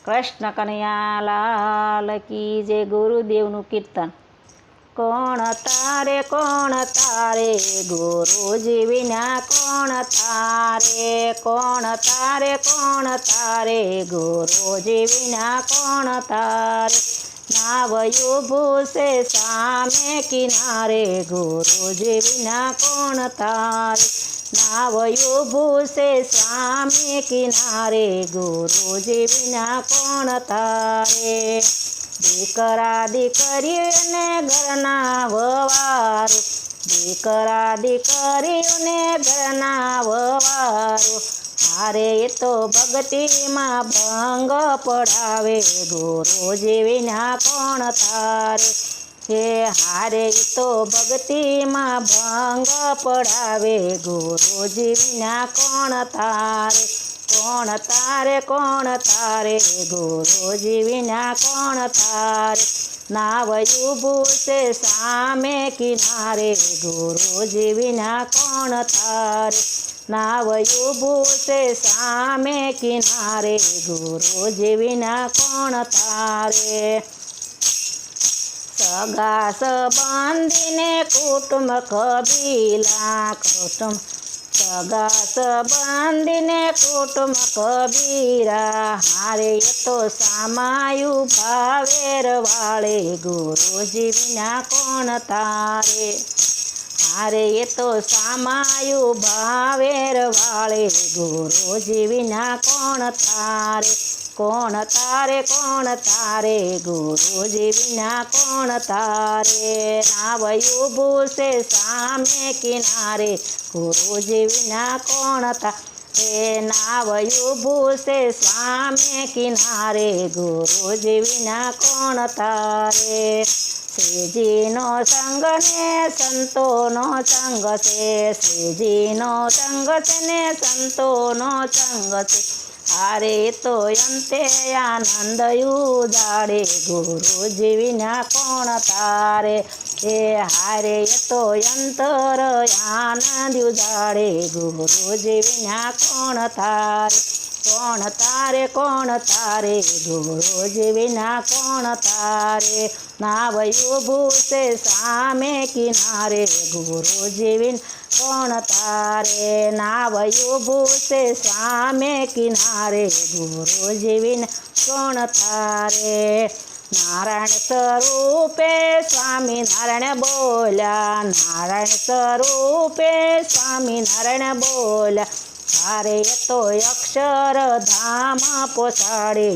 કૃષ્ણ કનૈયા લાલ કી જય. ગુરુદેવનું કીર્તન. કોણ તારે ગુરુજી વિના કોણ તારે, કોણ તારે ગુરુજી વિના કોણ તારે. નાવયું ભૂસે સામે કિનારે ગુરુજી વિના કોણ તારે. નાવયું ભૂસે સામે કિનારે ગુરુજી વિના કોણ તારે. દીકરા દીકરીઓને ઘરના વવારો, દીકરા દીકરીઓને ઘરના વવારો. હારે તો ભક્તિમાં ભંગ પડાવે ગુરુજી વિના કોણ તારે. હે હારે તો ભક્તિમાં ભંગ પડાવે ગુરુજી વિના કોણ તારે. કોણ તારે ગુરુજી વિના કોણ તારે. નાવયું ભૂસે સામે કિનારે ગુરુજી વિના કોણ તારે. નાવયું ભૂસે સામે કિનારે ગુરુજી વિના કોણ તારે. સગા સંબંધીને કુટુંબ કબીલા, સગા સંબંધીને કુટુંબ કબીરા. હારે તો સામાયું ભાવેર વાળે ગુરુજી વિના કોણ તારે. હારે તો સામાયું ભાવેર વાળે ગુરુજી વિના કોણ તારે. કોણ તારે ગુરુજી વિના કોણ તારે. નાવયું ભૂસે સામે કિનારે ગુરુજી વિના કોણ તારે. નાવયું ભૂસે સામે કિનારે ગુરુજી વિના કોણ તારે. શ્રીજીનો સંગ ને સંતોનો સંગ છે, શ્રીજીનો સંગ છે ને સંતોનો સંગ છે. હારે તો અંતે આનંદ ઉજાડે ગુરુજી વિના કોણ તારે. એ હારે તો અંતર આનંદ ઉજાડે ગુરુજી વિના કોણ તારે. કોણ તારે ગુરુજી વિના કોણ તારે. નાવયું ભૂસે સામે કિનારે ગુરુજી વિના કોણ તારે. નાવયું ભૂસે સામે કિનારે ગુરુજી વિના કોણ તારે. નારાયણ સ્વરૂપે સ્વામિનારાયણ બોલ્યા, નારાયણ સ્વરૂપે સ્વામિનારાયણ બોલ્યા. હારે તો અક્ષરધામ પહોંચાડે